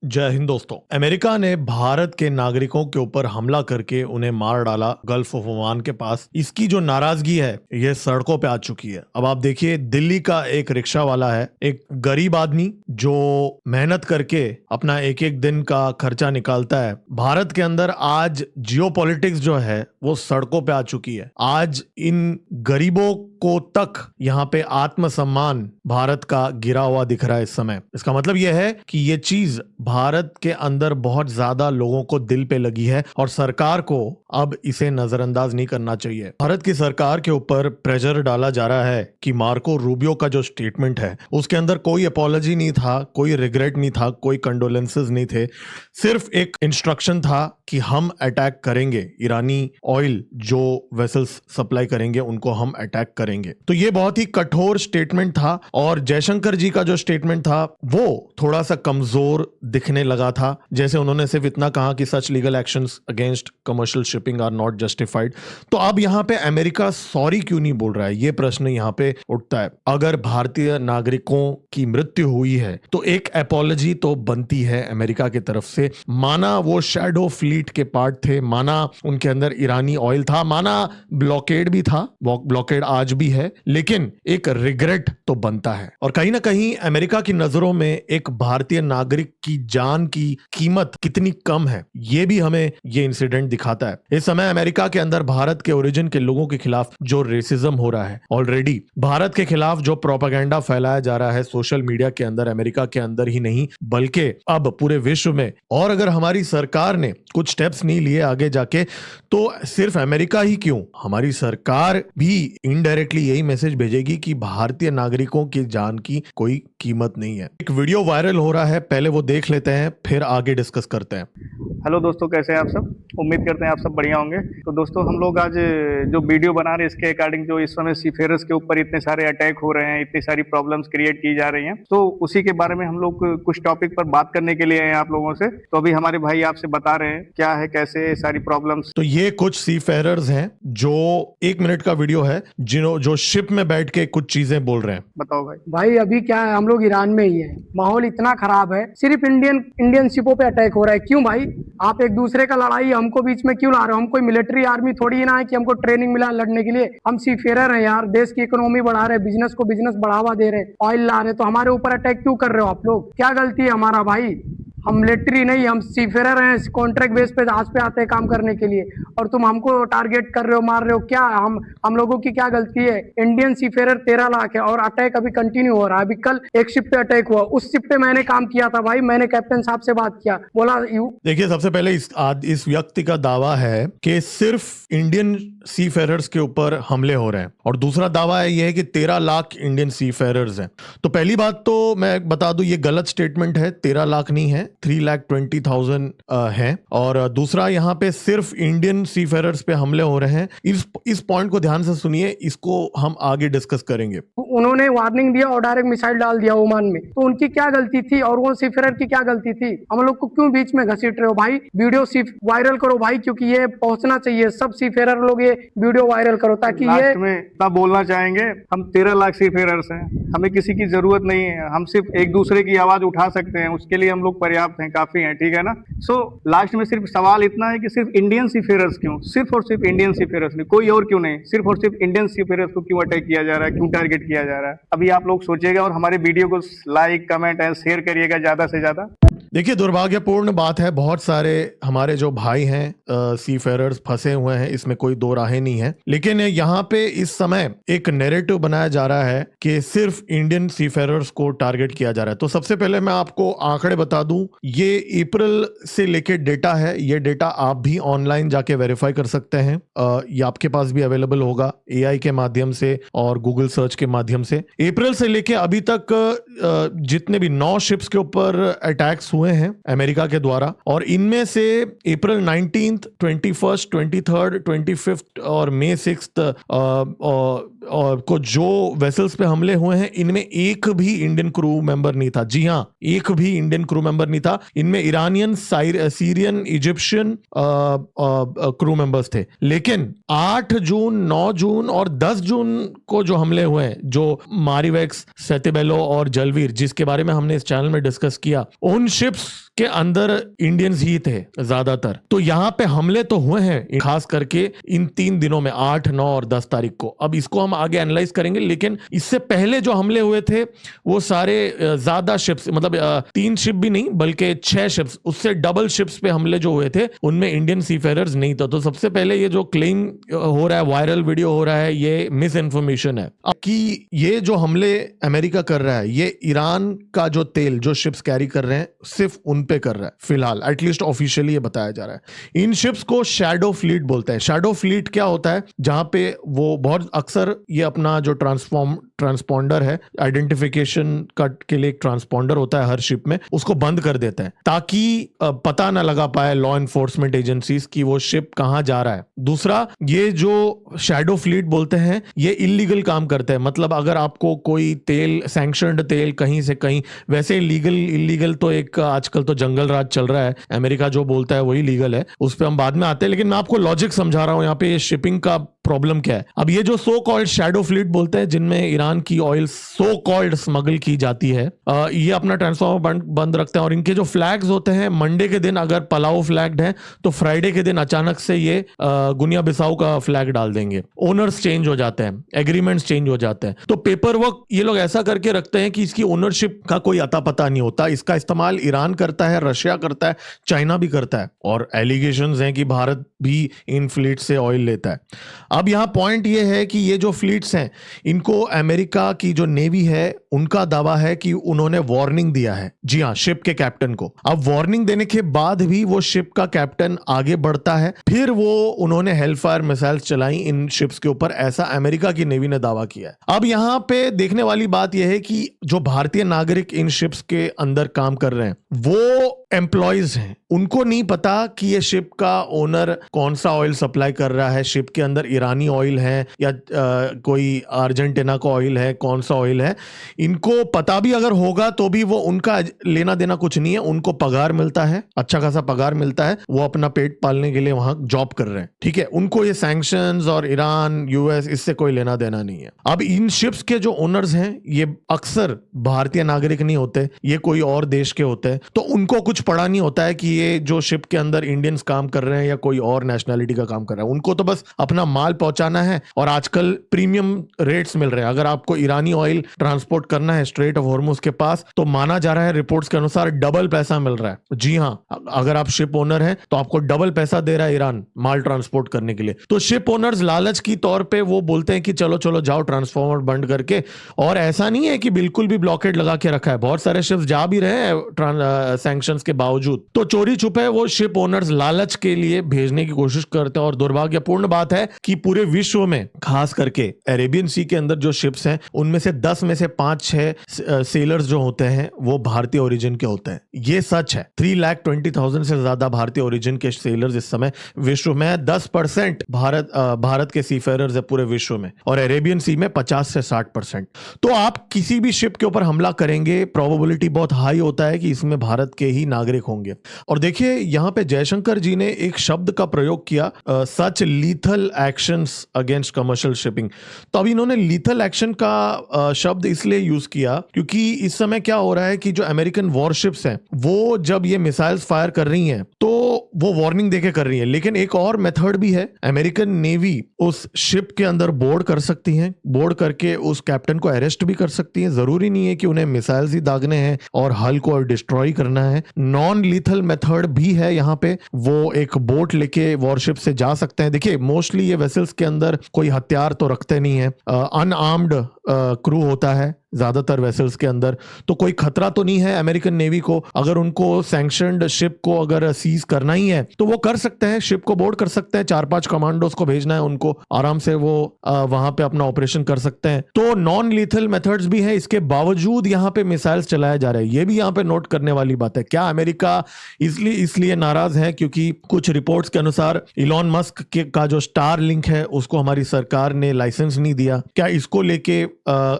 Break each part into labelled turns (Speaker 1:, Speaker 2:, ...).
Speaker 1: जय हिंद दोस्तों। अमेरिका ने भारत के नागरिकों के ऊपर हमला करके उन्हें मार डाला गल्फ ऑफ ओमान के पास। इसकी जो नाराजगी है यह सड़कों पे आ चुकी है। अब आप देखिए, दिल्ली का एक रिक्शा वाला है, एक गरीब आदमी जो मेहनत करके अपना एक एक दिन का खर्चा निकालता है। भारत के अंदर आज जियोपॉलिटिक्स जो है वो सड़कों पे आ चुकी है। आज इन गरीबों को तक यहाँ पे आत्मसम्मान भारत का गिरा हुआ दिख रहा है इस समय। इसका मतलब यह है कि ये चीज भारत के अंदर बहुत ज्यादा लोगों को दिल पे लगी है और सरकार को अब इसे नजरअंदाज नहीं करना चाहिए। भारत की सरकार के ऊपर प्रेशर डाला जा रहा है कि मार्को रूबियो का जो स्टेटमेंट है उसके अंदर कोई अपॉलॉजी नहीं था, कोई रिग्रेट नहीं था, कोई कंडोलेंसेस नहीं थे। सिर्फ एक इंस्ट्रक्शन था कि हम अटैक करेंगे, ईरानी ऑयल जो वेसल्स सप्लाई करेंगे उनको हम अटैक करेंगे। तो ये बहुत ही कठोर स्टेटमेंट था और जयशंकर जी का जो स्टेटमेंट था वो थोड़ा सा कमजोर दिखने लगा था। जैसे उन्होंने सिर्फ इतना कहा कि such legal actions against commercial shipping are not justified. तो अब यहां पे अमेरिका सॉरी क्यों नहीं बोल रहा है, ये प्रश्न यहां पे उठता है। अगर भारतीय नागरिकों की मृत्यु हुई है तो एक अपॉलॉजी तो बनती है अमेरिका की तरफ से। माना वो शैडो फ्लीट के पार्ट थे, माना उनके अंदर ईरानी ऑयल था, माना ब्लॉकेड भी था, ब्लॉकेड आज भी है, लेकिन एक रिग्रेट तो बनता है। और कहीं ना कहीं अमेरिका की नजरों में एक भारतीय नागरिक की जान की कीमत कितनी कम है ये भी हमें ये इंसिडेंट दिखाता है। इस समय अमेरिका के अंदर भारत के ओरिजिन के लोगों के खिलाफ जो रेसिज्म हो रहा है, ऑलरेडी भारत के खिलाफ जो प्रोपेगेंडा फैलाया जा रहा है सोशल मीडिया के अंदर, अमेरिका के अंदर ही नहीं बल्कि अब पूरे विश्व में, और अगर हमारी सरकार ने कुछ स्टेप्स नहीं लिए आगे जाके तो सिर्फ अमेरिका ही क्यों, हमारी सरकार भी इनडायरेक्टली यही मैसेज भेजेगी कि भारतीय नागरिकों की जान की कोई कीमत नहीं है। एक वीडियो वायरल हो रहा है, पहले वो देख लेते हैं फिर आगे डिस्कस करते हैं।
Speaker 2: हेलो दोस्तों, कैसे हैं आप सब? उम्मीद करते हैं आप सब बढ़िया होंगे। तो दोस्तों, हम लोग आज जो वीडियो बना रहे हैं इसके अकॉर्डिंग जो इस समय सीफेयरर्स के ऊपर इतने सारे अटैक हो रहे हैं, इतनी सारी प्रॉब्लम्स क्रिएट की जा रही हैं, तो उसी के बारे में हम लोग कुछ टॉपिक पर बात करने के लिए आए हैं आप लोगों से। तो अभी हमारे भाई आपसे बता रहे हैं क्या है, कैसे सारी प्रॉब्लम्स।
Speaker 1: तो ये कुछ सीफेयरर्स हैं जो 1 मिनट का वीडियो है जो शिप में बैठ के कुछ चीजें बोल रहे हैं।
Speaker 2: बताओ भाई।
Speaker 3: भाई अभी क्या है, हम लोग ईरान में ही है, माहौल इतना खराब है, सिर्फ इंडियन शिपों पे अटैक हो रहा है। क्यों भाई? आप एक दूसरे का लड़ाई हमको बीच में क्यों ला रहे हो? हम कोई मिलिट्री आर्मी थोड़ी ना है कि हमको ट्रेनिंग मिला लड़ने के लिए। हम सीफेयर हैं यार, देश की इकोनॉमी बढ़ा रहे, बिजनेस को बिजनेस बढ़ावा दे रहे, ऑयल ला रहे, तो हमारे ऊपर अटैक क्यों कर रहे हो आप लोग? क्या गलती है हमारा भाई? हम मिलिट्री नहीं, हम सीफेयर हैं, कॉन्ट्रैक्ट बेस पे जहाज पे आते हैं काम करने के लिए, और तुम हमको टारगेट कर रहे हो, मार रहे हो। क्या हम लोगों की क्या गलती है? इंडियन सीफेयर 13 लाख है और अटैक अभी कंटिन्यू हो रहा है। अभी कल एक शिप पे अटैक हुआ, उस शिप पे मैंने काम किया था भाई, मैंने कैप्टन साहब से बात किया, बोला
Speaker 1: देखिए, सबसे पहले इस व्यक्ति का दावा है कि सिर्फ इंडियन सीफेयरर्स के ऊपर हमले हो रहे हैं, और दूसरा दावा है यह है कि 13 लाख इंडियन सीफेयरर्स हैं। तो पहली बात तो मैं बता दूं, ये गलत स्टेटमेंट है, 13 लाख नहीं है, 3,20,000 है। और दूसरा, यहाँ पे सिर्फ इंडियन सीफेयरर्स पे हमले हो रहे हैं। इस पॉइंट को ध्यान से सुनिए, इसको हम आगे डिस्कस करेंगे।
Speaker 3: उन्होंने वार्निंग दिया और डायरेक्ट मिसाइल डाल दिया ओमान में, तो उनकी क्या गलती थी और वो सीफेयर की क्या गलती थी? हम लोग को क्यों बीच में घसीट रहे हो भाई? वीडियो वायरल करो भाई, क्योंकि ये पहुंचना चाहिए, सब सीफेयर लोग ये वीडियो वायरल करो ताकि ये
Speaker 2: में बोलना चाहेंगे। हम 13 लाख सीफेयरर्स हैं, हमें किसी की जरूरत नहीं है, हम सिर्फ एक दूसरे की आवाज उठा सकते हैं, उसके लिए हम लोग पर्याप्त हैं, काफी हैं, ठीक है ना? सो लास्ट में सिर्फ सवाल इतना है कि सिर्फ इंडियन सीफेयरर्स क्यों, सिर्फ और सिर्फ इंडियन सीफेयरर्स नहीं, कोई और क्यों नहीं, सिर्फ और सिर्फ इंडियन सीफेयरर्स को क्यों अटैक किया जा रहा है, क्यों टारगेट किया जा रहा है? अभी आप लोग सोचिएगा और हमारे वीडियो को लाइक, कमेंट एंड शेयर करिएगा ज्यादा से ज्यादा।
Speaker 1: देखिए, दुर्भाग्यपूर्ण बात है, बहुत सारे हमारे जो भाई हैं सीफेयरर्स फंसे हुए हैं, इसमें कोई दो राहें नहीं है। लेकिन यहाँ पे इस समय एक नैरेटिव बनाया जा रहा है कि सिर्फ इंडियन सीफेयरर्स को टारगेट किया जा रहा है। तो सबसे पहले मैं आपको आंकड़े बता दूं, ये अप्रैल से लेके डेटा है, ये डेटा आप भी ऑनलाइन जाके वेरीफाई कर सकते हैं, ये आपके पास भी अवेलेबल होगा AI के माध्यम से और गूगल सर्च के माध्यम से। अप्रैल से लेके अभी तक जितने भी 9 शिप्स के ऊपर अटैक्स हुए हैं अमेरिका के द्वारा, और इनमें से अप्रैल 19, 21, 23, 25 और मई 6 को जो वेसल्स पे हमले हुए हैं, इनमें एक भी इंडियन क्रू मेंबर नहीं था। जी हां, एक भी इंडियन क्रू मेंबर नहीं था। इनमें Iranian, Syrian, Egyptian crew members थे। लेकिन 8 जून, 9 जून और 10 जून को जो हमले हुए हैं, जो मारिवेक्स, सेतेबेलो और जलवीर, जिसके बारे में हमने इस चैनल में डिस्कस किया, उन शिप्स के अंदर इंडियंस ही थे ज्यादातर। तो यहाँ पे हमले तो हुए हैं खास करके इन 3 दिनों में 8, 9 और 10 तारीख को। अब इसको हम आगे एनालाइज करेंगे, लेकिन इससे पहले जो हमले हुए थे वो सारे ज्यादा शिप्स, मतलब 3 शिप भी नहीं बल्कि 6 शिप्स, उससे डबल शिप्स पे हमले जो हुए थे उनमें इंडियन सीफेरर्स नहीं था। तो सबसे पहले ये जो क्लेम हो रहा है, वायरल वीडियो हो रहा है, ये मिस इन्फॉर्मेशन है कि ये जो हमले अमेरिका कर रहा है ये ईरान का जो तेल जो शिप्स कैरी कर रहे हैं सिर्फ उन पे कर रहा है फिलहाल, एटलीस्ट ऑफिशियली ये बताया जा रहा है। इन शिप्स को शैडो फ्लीट बोलते हैं। शैडो फ्लीट क्या होता है, जहां पे वो बहुत अक्सर ये अपना जो ट्रांसपॉन्डर है, आइडेंटिफिकेशन के लिए एक ट्रांसपॉन्डर होता है हर शिप में, उसको बंद कर देते हैं ताकि पता ना लगा पाए लॉ एनफोर्समेंट एजेंसीज की वो शिप कहां जा रहा है। दूसरा, ये जो शैडो फ्लीट बोलते हैं ये इलीगल काम करते हैं। मतलब अगर आपको कोई तेल, सैंक्शनड तेल कहीं से कहीं, वैसे लीगल इलीगल तो एक आजकल तो जंगल राज चल रहा है, अमेरिका जो बोलता है वही लीगल है, उस पर हम बाद में आते हैं, लेकिन मैं आपको लॉजिक समझा रहा हूं यहाँ पे शिपिंग का प्रॉब्लम क्या है। अब ये जो सो कॉल्ड शैडो फ्लीट बोलते हैं जिनमें ईरान की ऑयल सो कॉल्ड स्मगल की जाती है, ये अपना ट्रांसफॉर्मर बंद रखते हैं और इनके जो फ्लैग्स होते हैं मंडे के दिन अगर पलाओ फ्लैग्ड है तो फ्राइडे के दिन अचानक से ये गुनिया बिसाऊ का फ्लैग डाल देंगे। ओनर्स चेंज हो जाते हैं, एग्रीमेंट्स चेंज हो जाते हैं, तो पेपर वर्क ये लोग ऐसा करके रखते हैं कि इसकी ओनरशिप का कोई अता पता नहीं होता। इसका इस्तेमाल ईरान करता है, रशिया करता है, चाइना भी करता है और एलिगेशंस हैं कि भारत भी इन फ्लीट से ऑयल लेता है। अब यहां पॉइंट ये है कि ये जो फ्लीट्स हैं इनको अमेरिका की जो नेवी है उनका दावा है कि उन्होंने वार्निंग दिया है, जी हां, शिप के कैप्टन को। अब वार्निंग देने के बाद भी वो शिप का कैप्टन आगे बढ़ता है, फिर वो उन्होंने हेलफायर मिसाइल्स चलाई इन शिप्स के ऊपर, ऐसा अमेरिका की नेवी ने दावा किया है। अब यहां पे देखने वाली बात यह है कि जो भारतीय नागरिक इन शिप्स के अंदर काम कर रहे हैं वो एम्प्लॉयज हैं, उनको नहीं पता कि ये शिप का ओनर कौन सा ऑयल सप्लाई कर रहा है, शिप के अंदर ईरानी ऑयल है या कोई अर्जेंटीना का ऑयल है, कौन सा ऑयल है। इनको पता भी अगर होगा तो भी वो उनका लेना देना कुछ नहीं है, उनको पगार मिलता है, अच्छा खासा पगार मिलता है, वो अपना पेट पालने के लिए वहां जॉब कर रहे हैं, ठीक है। उनको ये सैंक्शंस और ईरान, यूएस, इससे कोई लेना देना नहीं है। अब इन शिप्स के जो ओनर्स हैं ये अक्सर भारतीय नागरिक नहीं होते, ये कोई और देश के होते हैं, तो उनको कुछ पड़ा नहीं होता है कि ये जो शिप के अंदर इंडियंस काम कर रहे हैं या कोई और नेशनैलिटी का काम कर रहा है। उनको तो बस अपना माल पहुंचाना है और आजकल प्रीमियम रेट्स मिल रहे हैं। अगर आपको ईरानी ऑयल ट्रांसपोर्ट करना है स्ट्रेट ऑफ हॉर्मुज के पास तो माना जा रहा है रिपोर्ट्स के अनुसार डबल पैसा मिल रहा है। जी हां, अगर आप शिप ओनर हैं तो आपको डबल पैसा दे रहा है ईरान माल ट्रांसपोर्ट करने के लिए। तो शिप ओनर्स लालच की तौर पे वो बोलते हैं कि चलो चलो जाओ ट्रांसफॉर्मर बंद करके, और ऐसा नहीं है कि बिल्कुल भी ब्लॉकेड लगा के रखा है, बहुत सारे शिप्स जा भी रहे हैं सैंक्शंस के बावजूद। तो चोरी छुपे वो शिप ओनर्स लालच के लिए भेजने की कोशिश करते हैं। और दुर्भाग्यपूर्ण बात है कि पूरे विश्व में खास करके अरेबियन सी के अंदर जो शिप्स हैं उनमें से 10 में से 5-6 सेलर्स जो होते हैं वो भारतीय ओरिजिन के होते हैं। ये सच है। 3,20,000 से ज्यादा भारतीय ओरिजिन के सेलर्स इस समय विश्व में, 10% भारत के सीफेरर्स है पूरे विश्व में, और अरेबियन सी में 50 से 60%। तो आप किसी भी शिप के ऊपर हमला करेंगे, प्रोबेबिलिटी बहुत हाई होता है कि इसमें भारत के ही नागरिक होंगे। और देखिए यहां पे जयशंकर जी ने एक शब्द का प्रयोग किया, such lethal actions against commercial shipping. तो अब इन्होंने लीथल एक्शन का शब्द इसलिए यूज किया क्योंकि इस समय क्या हो रहा है कि जो अमेरिकन वॉरशिप्स हैं वो जब ये मिसाइल्स फायर कर रही हैं तो वो वार्निंग देके कर रही है, लेकिन एक और मेथड भी है। अमेरिकन नेवी उस शिप के अंदर बोर्ड कर सकती है, बोर्ड करके उस कैप्टन को अरेस्ट भी कर सकती है। जरूरी नहीं है कि उन्हें मिसाइल्स ही दागने हैं और हल को डिस्ट्रॉय करना है। नॉन लीथल मेथड भी है यहाँ पे, वो एक बोट लेके वॉरशिप से जा सकते हैं। देखिए मोस्टली ये वेसल्स के अंदर कोई हथियार तो रखते नहीं है, अनआर्म्ड क्रू होता है ज्यादातर वेसल्स के अंदर, तो कोई खतरा तो नहीं है अमेरिकन नेवी को। अगर उनको सैंक्शनड शिप को अगर सीज करना ही है तो वो कर सकते हैं, शिप को बोर्ड कर सकते हैं, 4-5 कमांडोज को भेजना है उनको, आराम से वो वहां पे अपना ऑपरेशन कर सकते हैं। तो नॉन लीथल मेथड्स भी है, इसके बावजूद यहाँ पे मिसाइल्स चलाया जा रहा है। ये भी यहाँ पे नोट करने वाली बात है। क्या अमेरिका इसलिए नाराज है क्योंकि कुछ रिपोर्ट्स के अनुसार इलॉन मस्क का जो स्टार लिंक है उसको हमारी सरकार ने लाइसेंस नहीं दिया? क्या इसको लेके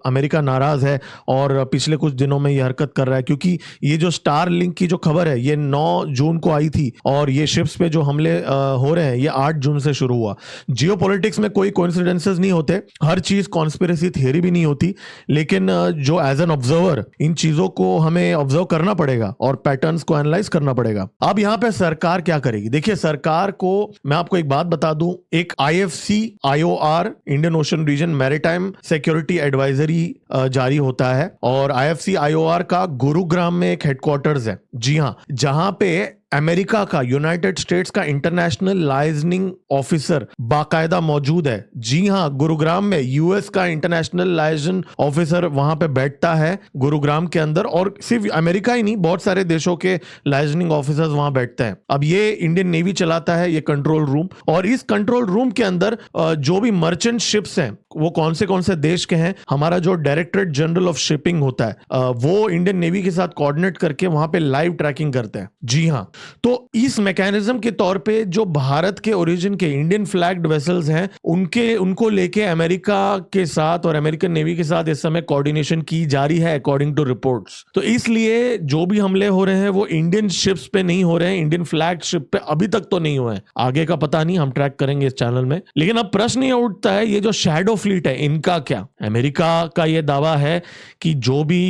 Speaker 1: अमेरिका नाराज नाराज है और पिछले कुछ दिनों में ये हरकत कर रहा है, क्योंकि ये जो स्टार लिंक की जो खबर है ये 9 जून को आई थी और ये शिप्स पे जो हमले हो रहे हैं ये 8 जून से शुरू हुआ। जियोपॉलिटिक्स में कोई कोइंसिडेंसेस नहीं होते, हर चीज कॉन्स्पिरेसी थियरी भी नहीं होती, लेकिन जो एज एन ऑब्जर्वर इन चीजों को हमें ऑब्जर्व करना पड़ेगा और पैटर्न्स को एनालाइज करना पड़ेगा। अब यहाँ पे सरकार क्या करेगी? देखिए, सरकार को मैं आपको एक बात बता दूं, एक IFC IOR Indian ocean region maritime security advisory जारी होता है और IFC IOR का गुरुग्राम में एक हेडक्वार्टर्स है। जी हाँ, जहां पे अमेरिका का, यूनाइटेड स्टेट्स का इंटरनेशनल लाइजनिंग ऑफिसर बाकायदा मौजूद है। जी हां, गुरुग्राम में US का इंटरनेशनल लाइजन ऑफिसर वहां पे बैठता है गुरुग्राम के अंदर, और सिर्फ अमेरिका ही नहीं, बहुत सारे देशों के लाइजनिंग ऑफिसर्स वहां बैठते हैं। अब ये इंडियन नेवी चलाता है ये कंट्रोल रूम, और इस कंट्रोल रूम के अंदर जो भी मर्चेंट शिप्स हैं वो कौन से देश के हैं, हमारा जो डायरेक्टरेट जनरल ऑफ शिपिंग होता है वो इंडियन नेवी के साथ कोऑर्डिनेट करके वहां पे लाइव ट्रैकिंग करते हैं। जी हां, तो इस मैकेनिज्म के तौर पे जो भारत के ओरिजिन के इंडियन फ्लैग्ड वेसल्स हैं उनको लेके अमेरिका के साथ और अमेरिकन नेवी के साथ इस समय कोऑर्डिनेशन की जा रही है अकॉर्डिंग टू रिपोर्ट्स। तो इसलिए जो भी हमले हो रहे हैं वो इंडियन शिप्स पे नहीं हो रहे हैं, इंडियन फ्लैग शिप पे अभी तक तो नहीं हुए हैं, आगे का पता नहीं, हम ट्रैक करेंगे इस चैनल में। लेकिन अब प्रश्न ये उठता है, ये जो शैडो फ्लीट है इनका क्या? अमेरिका का ये दावा है कि जो भी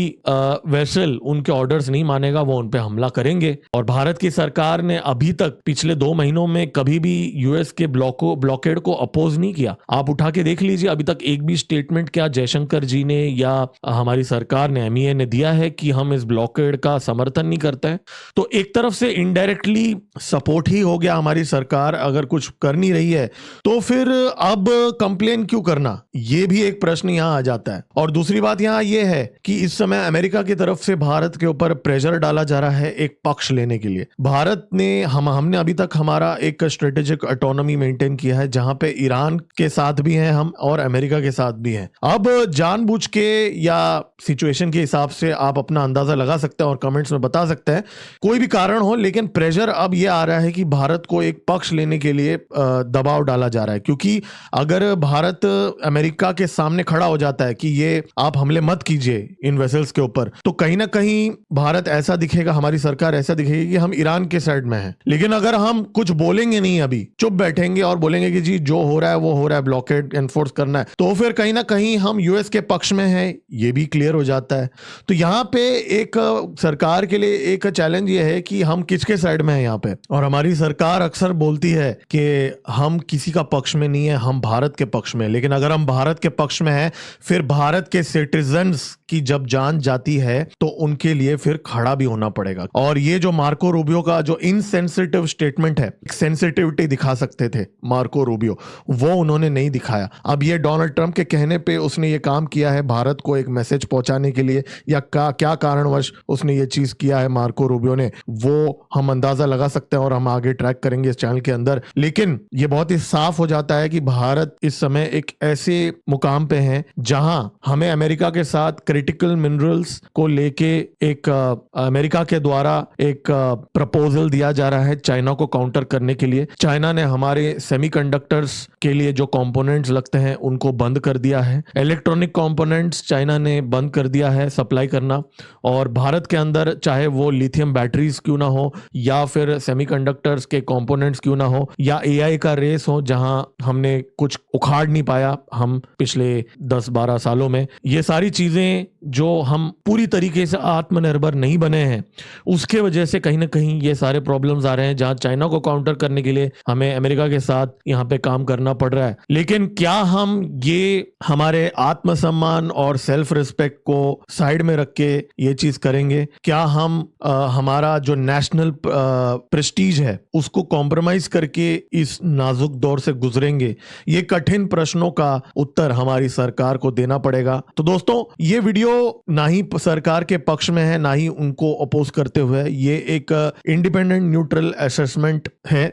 Speaker 1: वेसल उनके ऑर्डर्स नहीं मानेगा वो उन पे हमला करेंगे, और भारत की सरकार ने अभी तक पिछले 2 महीनों में कभी भी US के ब्लॉकेड को अपोज नहीं किया। आप उठा के देख लीजिए, अभी तक एक भी स्टेटमेंट क्या जयशंकर जी ने या हमारी सरकार ने, MEA ने दिया है कि हम इस ब्लॉकेड का समर्थन नहीं करते हैं। तो एक तरफ से इनडायरेक्टली सपोर्ट ही हो गया, हमारी सरकार अगर कुछ कर नहीं रही है तो फिर अब कंप्लेन क्यों करना, ये भी एक प्रश्न यहां आ जाता है। और दूसरी बात यहां यह है कि इस समय अमेरिका की तरफ से भारत के ऊपर प्रेशर डाला जा रहा है एक पक्ष लेने के लिए। भारत ने हमने अभी तक हमारा एक स्ट्रेटेजिक ऑटोनॉमी मेंटेन किया है, जहां पे ईरान के साथ भी हैं हम और अमेरिका के साथ भी हैं। अब जानबूझ के या सिचुएशन के हिसाब से आप अपना अंदाजा लगा सकते हैं और कमेंट्स में बता सकते हैं, कोई भी कारण हो, लेकिन प्रेशर अब यह आ रहा है कि भारत को एक पक्ष लेने के लिए दबाव डाला जा रहा है। क्योंकि अगर भारत अमेरिका के सामने खड़ा हो जाता है कि ये आप हमले मत कीजिए इन वेसल्स के ऊपर, तो कहीं ना कहीं भारत ऐसा दिखेगा, हमारी सरकार ऐसा दिखेगी कि हम ईरान के साइड में हैं। लेकिन अगर हम कुछ बोलेंगे नहीं, अभी चुप बैठेंगे और बोलेंगे कि जी जो हो रहा है वो हो रहा है, ब्लॉकेड एनफोर्स करना है, तो फिर कहीं ना कहीं हम US के पक्ष में हैं, ये भी क्लियर हो जाता है। तो यहाँ पे एक सरकार के लिए एक चैलेंज ये है कि हम किसके साइड में हैं यहाँ पे। और हमारी सरकार अक्सर बोलती है कि हम किसी का पक्ष में नहीं है, हम भारत के पक्ष में। लेकिन अगर हम भारत के पक्ष में हैं, फिर भारत के सिटीजन्स की जब जान जाती है तो उनके लिए फिर खड़ा भी होना पड़ेगा। और ये जो मार्को रूबियो का जो इनसेंसिटिव स्टेटमेंट है, सेंसिटिविटी दिखा सकते थे मार्को रूबियो, वो उन्होंने नहीं दिखाया। अब ये डोनाल्ड ट्रंप के कहने पे उसने ये काम किया है भारत को एक मैसेज पहुंचाने के लिए, या क्या कारणवश उसने ये चीज किया है मार्को रूबियो ने, वो हम अंदाजा लगा सकते हैं और हम आगे ट्रैक करेंगे इस चैनल के अंदर। लेकिन ये बहुत ही साफ हो जाता है कि भारत इस समय एक ऐसे मुकाम पे है जहां हमें अमेरिका के साथ क्रिटिकल मिनरल्स को लेके एक अमेरिका के द्वारा एक प्रपोजल दिया जा रहा है चाइना को काउंटर करने के लिए। चाइना ने हमारे सेमीकंडक्टर्स के लिए जो कंपोनेंट्स लगते हैं उनको बंद कर दिया है, इलेक्ट्रॉनिक कंपोनेंट्स चाइना ने बंद कर दिया है सप्लाई करना। और भारत के अंदर चाहे वो लिथियम बैटरीज क्यों ना हो, या फिर सेमीकंडक्टर्स के कंपोनेंट्स क्यों ना हो, या AI का रेस हो जहां हमने कुछ उखाड़ नहीं पाया हम पिछले 10-12 सालों में, ये सारी चीजें जो हम पूरी तरीके से आत्मनिर्भर नहीं बने हैं उसके वजह से कहीं ना कहीं ये सारे प्रॉब्लम्स आ रहे हैं, जहां चाइना को काउंटर करने के लिए हमें अमेरिका के साथ यहाँ पे काम करना पड़ रहा है। लेकिन क्या हम ये हमारे आत्मसम्मान और सेल्फ रिस्पेक्ट को साइड में रख के ये चीज करेंगे? क्या हम हमारा जो नेशनल प्रेस्टीज है उसको कॉम्प्रोमाइज करके इस नाजुक दौर से गुजरेंगे? ये कठिन प्रश्नों का उत्तर हमारी सरकार को देना पड़ेगा। तो दोस्तों, ये वीडियो ना ही सरकार के पक्ष में है ना ही उनको अपोज करते हुए, ये एक इंडिपेंडेंट न्यूट्रल असेसमेंट है,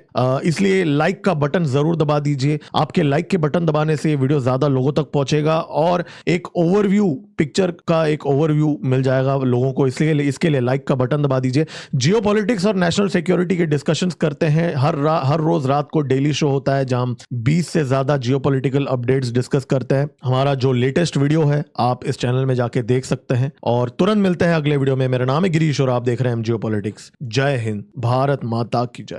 Speaker 1: इसलिए लाइक का बटन जरूर दबा दीजिए। आपके लाइक के बटन दबाने से ये वीडियो ज्यादा लोगों तक पहुंचेगा और एक ओवरव्यू पिक्चर का एक ओवरव्यू मिल जाएगा लोगों को। इसके लिए लाइक का बटन दबा दीजिए। जियोपॉलिटिक्स और नेशनल सिक्योरिटी के डिस्कशंस करते हैं। हर रोज रात को डेली शो होता है जहां 20 से ज्यादा जियोपॉलिटिकल अपडेट्स डिस्कस करते हैं। हमारा जो लेटेस्ट वीडियो है आप इस चैनल में जाके देख सकते हैं और तुरंत मिलते हैं अगले वीडियो में। मेरा नाम है गिरीश और आप देख रहे हैं जियोपॉलिटिक्स। जय हिंद, भारत माता की जय।